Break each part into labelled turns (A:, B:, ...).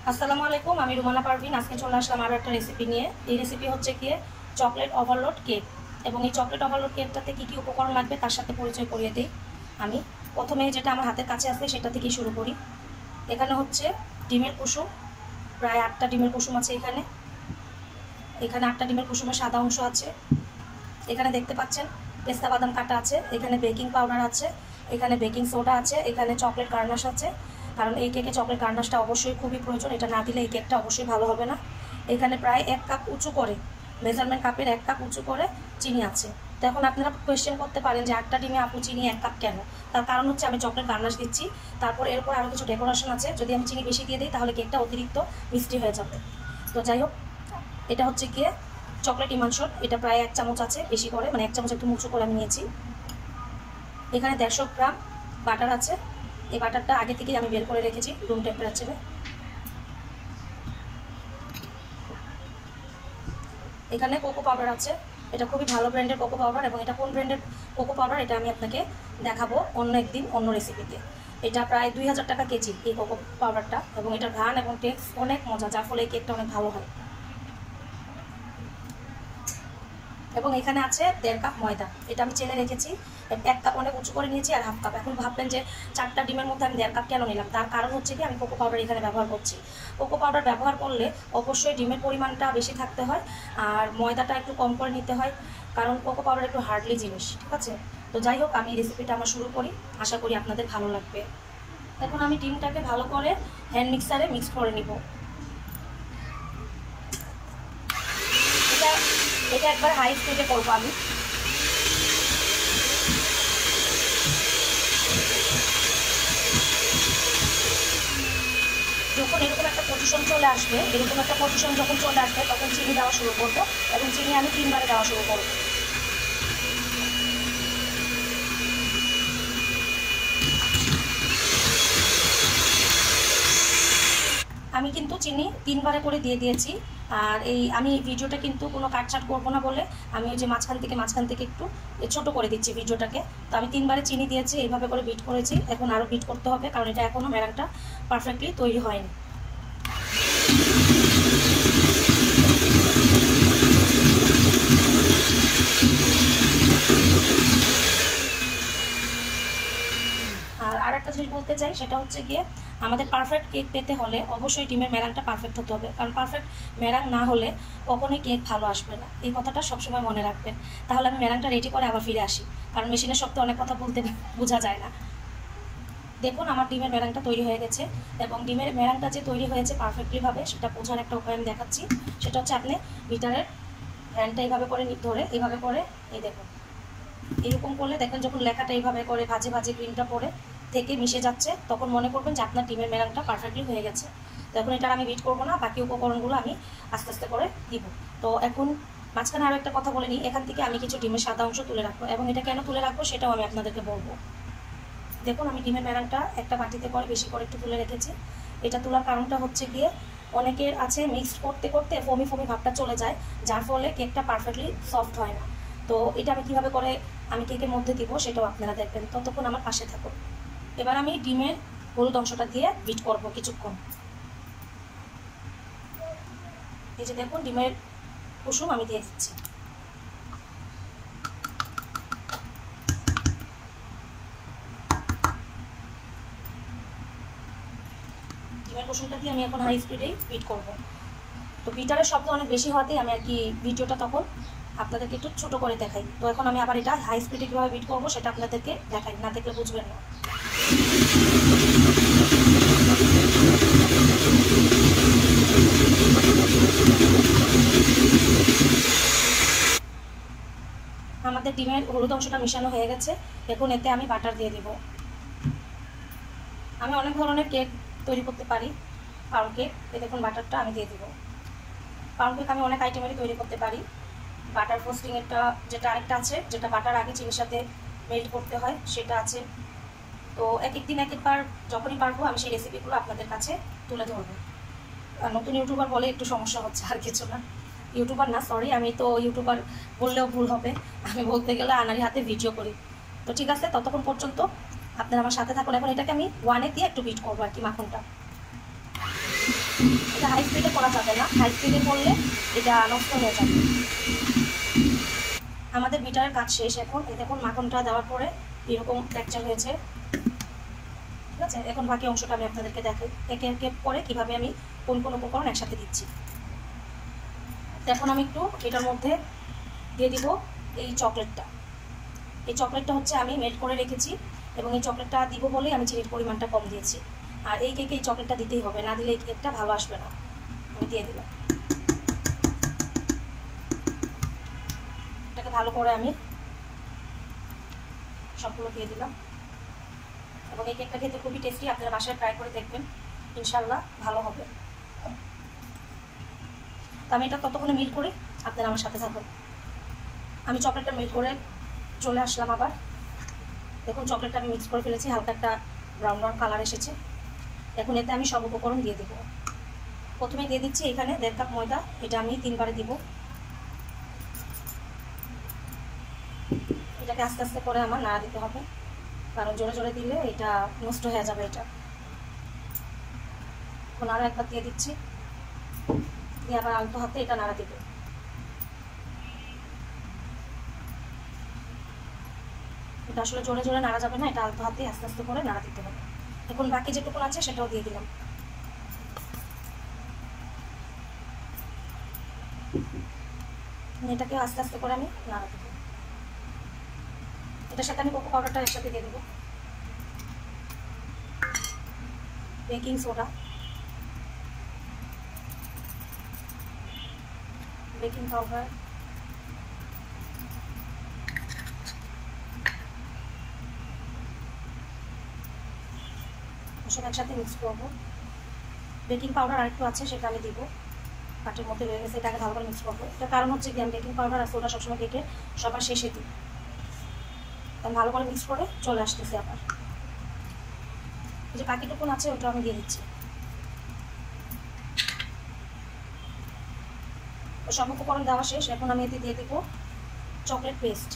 A: আসসালামু আলাইকুম, আমি রুমানা পারভিন। আজকে চলে আসলাম আরও একটা রেসিপি নিয়ে। এই রেসিপি হচ্ছে গিয়ে চকলেট ওভারলোড কেক। এবং এই চকলেট ওভারলোড কেকটাতে কী কী উপকরণ লাগবে তার সাথে পরিচয় করিয়ে দিই। আমি প্রথমে যেটা আমার হাতের কাছে আছে সেটা থেকেই শুরু করি। এখানে হচ্ছে ডিমের কুসুম, প্রায় 8টা ডিমের কুসুম আছে। এখানে 8টা ডিমের কুসুমের সাদা অংশ আছে। এখানে দেখতে পাচ্ছেন পেস্তা বাদাম কাটা আছে। এখানে বেকিং পাউডার আছে, এখানে বেকিং সোডা আছে, এখানে চকলেট গার্নাশ আছে। কারণ এই কেকে চকলেট গার্নাশটা অবশ্যই খুবই প্রয়োজন, এটা না দিলে এই কেকটা অবশ্যই ভালো হবে না। এখানে প্রায় 1 কাপ উঁচু করে, মেজারমেন্ট কাপের 1 কাপ উঁচু করে চিনি আছে। তো এখন আপনারা কোয়েশ্চেন করতে পারেন যে 8টা ডিমে আপু চিনি 1 কাপ কেন? তার কারণ হচ্ছে আমি চকলেট গার্নাশ দিচ্ছি, তারপর এরপর আরও কিছু ডেকোরেশন আছে। যদি আমি চিনি বেশি দিয়ে দিই তাহলে কেকটা অতিরিক্ত মিষ্টি হয়ে যাবে। তো যাই হোক, এটা হচ্ছে গিয়ে চকলেট ইমানশন, এটা প্রায় 1 চামচ আছে, বেশি করে, মানে 1 চামচ একটু উঁচু করে আমি নিয়েছি। এখানে 150 গ্রাম বাটার আছে। এই বাটারটা আগে থেকেই আমি বের করে রেখেছি রুম টেম্পারেচারে। এখানে কোকো পাউডার আছে, এটা খুবই ভালো ব্র্যান্ডের কোকো পাউডার, এবং এটা কোন ব্র্যান্ডের কোকো পাউডার এটা আমি আপনাকে দেখাবো অন্য একদিন অন্য রেসিপিতে। এটা প্রায় 2000 টাকা কেজি এই কোকো পাউডারটা, এবং এটার ঘ্রাণ এবং টেক্সট অনেক মজা, যার ফলে এই কেকটা অনেক ভালো হয়। এবং এখানে আছে 1.5 কাপ ময়দা, এটা আমি চেলে রেখেছি। 1 কাপ অনেক উঁচু করে নিয়েছি, আর 1/2 কাপ। এখন ভাববেন যে 4টা ডিমের মধ্যে আমি 1.5 কাপ কেন নিলাম? তার কারণ হচ্ছে কি আমি কোকো পাউডার এখানে ব্যবহার করছি। কোকো পাউডার ব্যবহার করলে অবশ্যই ডিমের পরিমাণটা বেশি থাকতে হয়, আর ময়দাটা একটু কম করে নিতে হয়, কারণ কোকো পাউডার একটু হার্ডলি জিনিস, ঠিক আছে? তো যাই হোক, আমি রেসিপিটা আমার শুরু করি, আশা করি আপনাদের ভালো লাগবে। এখন আমি ডিমটাকে ভালো করে হ্যান্ড মিক্সারে মিক্স করে নিব। এটা একবার হাই স্পিডে করবো আমি। যখন এরকম একটা পজিশন চলে আসবে, যখন চলে আসবে তখন চিনি দেওয়া শুরু করবো, এবং চিনি আমি 3বারে দেওয়া শুরু করবো। আমি কিন্তু চিনি 3বারে করে দিয়ে দিয়েছি। আর আমি ভিডিওটা কিন্তু কোনো কাটছাট করবো না বলে আমি ওই যে মাঝখান থেকে একটু ছোট করে দিচ্ছি ভিডিওটাকে। তো আমি 3বারে চিনি দিয়েছি, এইভাবে করে বিট করেছি। এখন আরও বিট করতে হবে, কারণ এটা এখনও মেরাংটা পারফেক্টলি তৈরি হয়নি। আর একটা জিনিস বলতে চাই, সেটা হচ্ছে গিয়ে আমাদের পারফেক্ট কেক পেতে হলে অবশ্যই ডিমের মেরাংটা পারফেক্ট হতে হবে, কারণ পারফেক্ট মেরাং না হলে কখনোই কেক ভালো আসবে না। এই কথাটা সবসময় মনে রাখবেন। তাহলে আমি মেরাংটা রেডি করে আবার ফিরে আসি, কারণ মেশিনের শব্দে অনেক কথা বলতে বোঝা যায় না। দেখুন আমার ডিমের মেরাংটা তৈরি হয়ে গেছে, এবং ডিমের মেরাংটা যে তৈরি হয়েছে পারফেক্টলিভাবে সেটা বোঝার একটা উপায় আমি দেখাচ্ছি। সেটা হচ্ছে আপনি বিটারের হ্যান্ডটা এইভাবে করে ধরে, এইভাবে করে, এই দেখুন এরকম করলে দেখবেন যখন লেখাটা এইভাবে করে ভাজে ভাজে ক্রিমটা পরে থেকে মিশে যাচ্ছে, তখন মনে করবেন যে আপনার ডিমের মেরাংটা পারফেক্টলি হয়ে গেছে। তো এখন এটা আমি বিট করবো না, বাকি উপকরণগুলো আমি আস্তে আস্তে করে দিব। তো এখন মাঝখানে আরও একটা কথা বলে নিই, এখান থেকে আমি কিছু ডিমের সাদা অংশ তুলে রাখবো, এবং এটা কেন তুলে রাখবো সেটাও আমি আপনাদেরকে বলবো। দেখুন আমি ডিমের মেরাংটা একটা বাটিতে করে বেশি করে একটু তুলে রেখেছি। এটা তোলার কারণটা হচ্ছে গিয়ে অনেকের আছে মিক্সড করতে করতে ফমি ভাবটা চলে যায়, যার ফলে কেকটা পারফেক্টলি সফট হয় না। তো এটা আমি কীভাবে করে আমি কেকের মধ্যে দিব সেটাও আপনারা দেখবেন, ততক্ষণ আমার পাশে থাকুন। এবার আমি ডিমের হলুদ অংশটা দিয়ে বিট করব কিছুক্ষণ। এই যে দেখুন ডিমের কুসুম আমি দিয়ে দিচ্ছি। ডিমের কুসুমটা দিয়ে আমি এখন হাই স্পিডেই বিট করব। তো বিটারের শব্দ অনেক বেশি হওয়াতেই আমি আর কি ভিডিওটা তখন আপনাদেরকে একটু ছোটো করে দেখাই। তো এখন আমি আবার এটা হাই স্পিডে কীভাবে বিট করবো সেটা আপনাদেরকে দেখাই, না দেখলে বুঝবেন না। আমাদের ডিমের হলুদ অংশটা মেশানো হয়ে গেছে। এখন এতে আমি বাটার দিয়ে দিব। আমি অনেক ধরনের কেক তৈরি করতে পারি। পাউন্ড কেক, এই দেখুন বাটারটা আমি দিয়ে দিব। পাউন্ড কেক আমি অনেক আইটেমেরই তৈরি করতে পারি। বাটার ফ্রস্টিংয়েরটা যেটা আরেকটা আছে, যেটা বাটার আগে চিনির সাথে মেল্ট করতে হয়, সেটা আছে। তো এক একদিন এক একবার যখনই পারবো আমি সেই রেসিপিগুলো আপনাদের কাছে তুলে ধরবো। নতুন ইউটিউবার বলে একটু সমস্যা হচ্ছে, আর কিছু না। ইউটিউবার না, সরি, আমি তো ইউটিউবার বললেও ভুল হবে, আমি বলতে গেলে আনারি হাতে ভিডিও করি। তো ঠিক আছে, ততক্ষণ পর্যন্ত আপনারা আমার সাথে থাকুন। এখন এটাকে আমি 1-এ দিয়ে একটু বিট করবো আর কি মাখনটা। এটা হাই স্পিডে করা যাবে না, হাই স্পিডে করলে এটা নষ্ট হয়ে যাবে। আমাদের বিটারের কাজ শেষ। এখন দেখুন মাখনটা দেওয়ার পরে এরকম টেক্সচার হয়েছে, ঠিক আছে। এখন বাকি অংশটা আমি আপনাদেরকে দেখাই একে একে করে কীভাবে আমি কোন কোন উপকরণ একসাথে দিচ্ছি। এখন আমি একটু এটার মধ্যে দিয়ে দিব এই চকলেটটা। এই চকলেটটা হচ্ছে আমি মেল্ট করে রেখেছি এবং এই চকলেটটা দিব বলেই আমি চিনির পরিমাণটা কম দিয়েছি। আর এই কেকে এই চকলেটটা দিতেই হবে, না দিলে এই কেকটা ভালো আসবে না। আমি দিয়ে দিলাম, এটাকে ভালো করে আমি সবগুলো দিয়ে দিলাম। এবং এই কেকটা খেতে খুবই টেস্টি, আপনারা বাসায় ট্রাই করে দেখবেন, ইনশাল্লাহ ভালো হবে। তো আমি এটা ততক্ষণে মিল্ক করি, আপনারা আমার সাথে থাকুন। আমি চকলেটটা মিল্ক করে চলে আসলাম আবার। দেখুন চকলেটটা আমি মিক্স করে ফেলেছি, হালকা একটা ব্রাউন ব্রাউন কালার এসেছে। এখন এতে আমি সব উপকরণ দিয়ে দেবো। প্রথমে দিয়ে দিচ্ছি এখানে 1.5 কাপ ময়দা, এটা আমি 3 বারে দিব। এটাকে আস্তে আস্তে করে আমার নাড়া দিতে হবে, কারণ জোরে জোরে দিলে এটা নষ্ট হয়ে যাবে। এটা এখন আরও একবার দিয়ে দিচ্ছি, দিয়ে আবার আলতো হাতে এটা নাড়া দিব। এটা আসলে জোরে জোরে নাড়া যাবে না, এটা আলতো হাতে আস্তে আস্তে করে নাড়া দিতে হবে। এখন বাকি যেটুকু আছে সেটাও দিয়ে দিলাম। এটাকে আস্তে আস্তে করে আমি নাড়া দেবো। এটার সাথে আমি কোকো পাউডারটা একসাথে দিয়ে দেবো, বেকিং সোডা, বেকিং পাউডার, সব একসাথে মিক্স করবো। বেকিং পাউডার আরেকটু আছে, সেটা আমি দিব, পাটের মধ্যে রয়ে গেছে, এটাকে ভালো করে মিক্স করবো। এটার কারণ হচ্ছে কি আমি বেকিং পাউডার আর সোডা সবসময় কেকে সবার শেষে দিই। আমি ভালো করে মিক্স করে চলে আসতেছি আবার। যে বাকিটুকুন আছে ওটা আমি দিয়ে দিচ্ছি। সব উপকরণ দেওয়া শেষ। এখন আমি এতে দিয়ে দেবো চকলেট পেস্ট।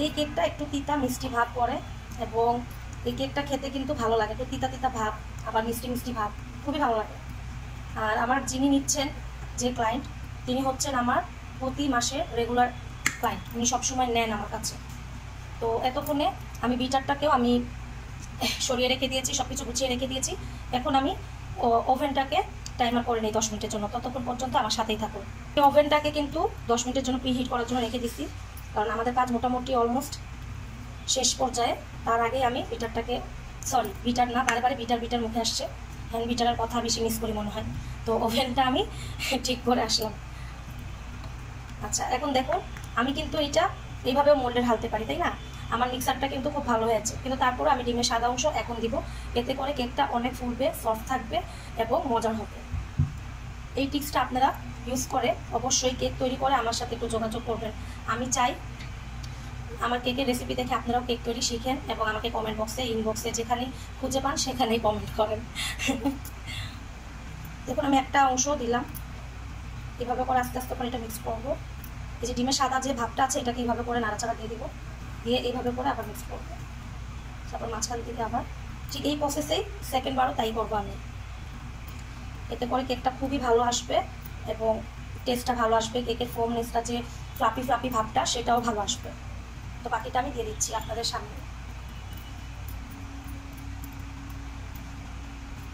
A: এই কেকটা একটু তিতা মিষ্টি ভাব পড়ে এবং এই কেকটা খেতে কিন্তু ভালো লাগে, একটু তিতা তিতা ভাব আবার মিষ্টি মিষ্টি ভাব, খুবই ভালো লাগে। আর আমার যিনি নিচ্ছেন যে ক্লায়েন্ট, তিনি হচ্ছেন আমার প্রতি মাসে রেগুলার ক্লায়েন্ট, উনি সবসময় নেন আমার কাছে। তো এতক্ষণে আমি বিটারটাকেও আমি সরিয়ে রেখে দিয়েছি, সব কিছু গুছিয়ে রেখে দিয়েছি। এখন আমি ওভেনটাকে টাইমার করে নিই 10 মিনিটের জন্য, ততক্ষণ পর্যন্ত আমার সাথেই থাকুন। এই ওভেনটাকে কিন্তু 10 মিনিটের জন্য প্রিহিট করার জন্য রেখে দিচ্ছি, কারণ আমাদের কাজ মোটামুটি অলমোস্ট শেষ পর্যায়ে। তার আগে আমি বিটার না, বারে বারে বিটার মুখে আসছে, হ্যান্ড বিটারের কথা বেশি মিস করি মনে হয়। তো ওভেনটা আমি ঠিক করে আসলাম। আচ্ছা এখন দেখুন আমি কিন্তু এটা এইভাবেও মোল্ডে ঢালতে পারি, তাই না? আমার মিক্সারটা কিন্তু খুব ভালো হয়েছে, কিন্তু তারপরে আমি ডিমের সাদা অংশ এখন দিব, এতে করে কেকটা অনেক ফুলবে, সফট থাকবে এবং মজার হবে। এই টিপসটা আপনারা ইউজ করে অবশ্যই কেক তৈরি করে আমার সাথে একটু যোগাযোগ করবেন। আমি চাই আমার কেকের রেসিপি দেখে আপনারাও কেক তৈরি শিখেন এবং আমাকে কমেন্ট বক্সে, ইনবক্সে যেখানেই খুঁজে পান সেখানেই কমেন্ট করেন। দেখুন আমি একটা অংশ দিলাম, এভাবে করে আস্তে আস্তে করে এটা মিক্স করবো। এই যে ডিমের সাদা যে ভাবটা আছে এটাকে এইভাবে করে নাড়াচাড়া দিয়ে দিব, দিয়ে এইভাবে করে আবার মিক্স করবো। তারপর মাঝখান থেকে আবার ঠিক এই প্রসেসেই সেকেন্ড বারও তাই করবো আমি। এতে করে কেকটা খুবই ভালো আসবে এবং টেস্টটা ভালো আসবে, কেকের ফোমনেসটা যে ফ্লাপি ফ্লাপি ভাবটা সেটাও ভালো আসবে। তো বাকিটা আমি দিয়ে দিচ্ছি আপনাদের সামনে।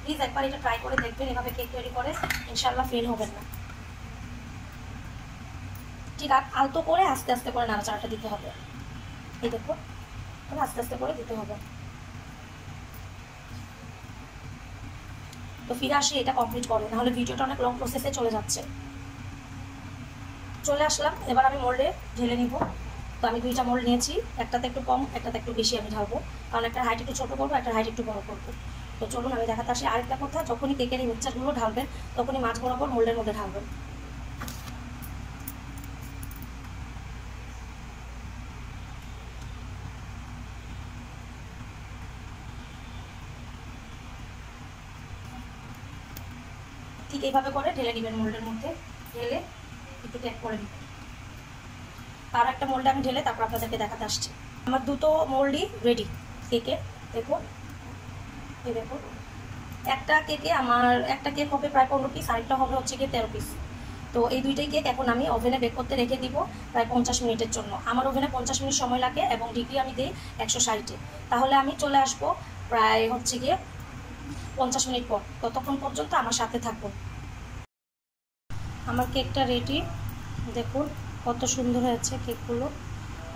A: প্লিজ একবার এটা ট্রাই করে দেখবেন, এভাবে কেক তৈরি করে ইনশাল্লাহ ফেল হবেন না। ঠিক আলতো করে আস্তে আস্তে করে নাড়াচাড়াটা দিতে হবে, এই দেখো আস্তে আস্তে করে দিতে হবে। তো ফিরে আসি এটা কমপ্লিট করে, নাহলে ভিডিওটা অনেক লং প্রসেসে চলে যাচ্ছে। চলে আসলাম, এবার আমি মোল্ডে ঢেলে নিব। তো আমি 2টা মোল্ড নিয়েছি, একটাতে একটু কম একটাতে একটু বেশি আমি ঢালবো, কারণ একটা হাইট একটু ছোটো করবো, একটা হাইট একটু বড়ো করবো। তো চলুন আমি দেখাতে আসি। আরেকটা কথা, যখনই কেকের এই মিক্সচারগুলো ঢালবেন তখনই মাছ বরাবর মোল্ডের মধ্যে ঢালবেন। ঠিক এইভাবে করে ঢেলে নেবেন মোল্ডের মধ্যে, ঢেলে একটু ট্যাপ করে নেবেন। আর একটা মোল্ডে আমি ঢেলে তারপর আপনাদেরকে দেখাতে আসছি। আমার দুটো মোল্ডই রেডি কেকে। দেখুন, এই দেখুন, একটা কেকে আমার একটা কেক হবে প্রায় 15 পিস, আরেকটা হবে হচ্ছে গিয়ে 13 পিস। তো এই দুইটাই কেক এখন আমি ওভেনে বেক করতে রেখে দিব প্রায় 50 মিনিটের জন্য। আমার ওভেনে 50 মিনিট সময় লাগে এবং ডিগ্রি আমি দিই 160-এ। তাহলে আমি চলে আসবো প্রায় হচ্ছে গিয়ে 50 মিনিট পর। ততক্ষণ পর্যন্ত আমার সাথে থাকবো। আমার কেকটা রেডি, দেখুন কত সুন্দর হয়েছে কেকগুলো,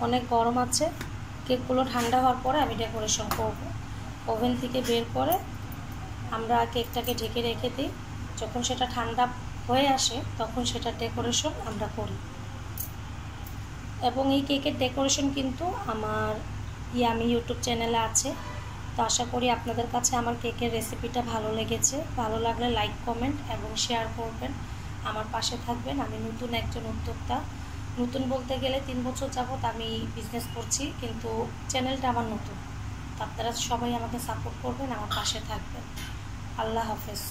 A: অনেক গরম আছে। কেকগুলো ঠান্ডা হওয়ার পরে আমি ডেকোরেশন করব। ওভেন থেকে বের করে আমরা কেকটাকে ঢেকে রেখে দিই, যখন সেটা ঠান্ডা হয়ে আসে তখন সেটা ডেকোরেশন আমরা করি। এবং এই কেকের ডেকোরেশন কিন্তু আমার ইয়ামি ইউটিউব চ্যানেলে আছে। তো আশা করি আপনাদের কাছে আমার কেকের রেসিপিটা ভালো লেগেছে। ভালো লাগলে লাইক, কমেন্ট এবং শেয়ার করবেন, আমার পাশে থাকবেন। আমি নতুন একজন উদ্যোক্তা, নতুন বলতে গেলে 3 বছর যাবত আমি বিজনেস করছি, কিন্তু চ্যানেলটা আমার নতুন। তো আপনারা সবাই আমাকে সাপোর্ট করবেন, আমার পাশে থাকবেন। আল্লাহ হাফেজ।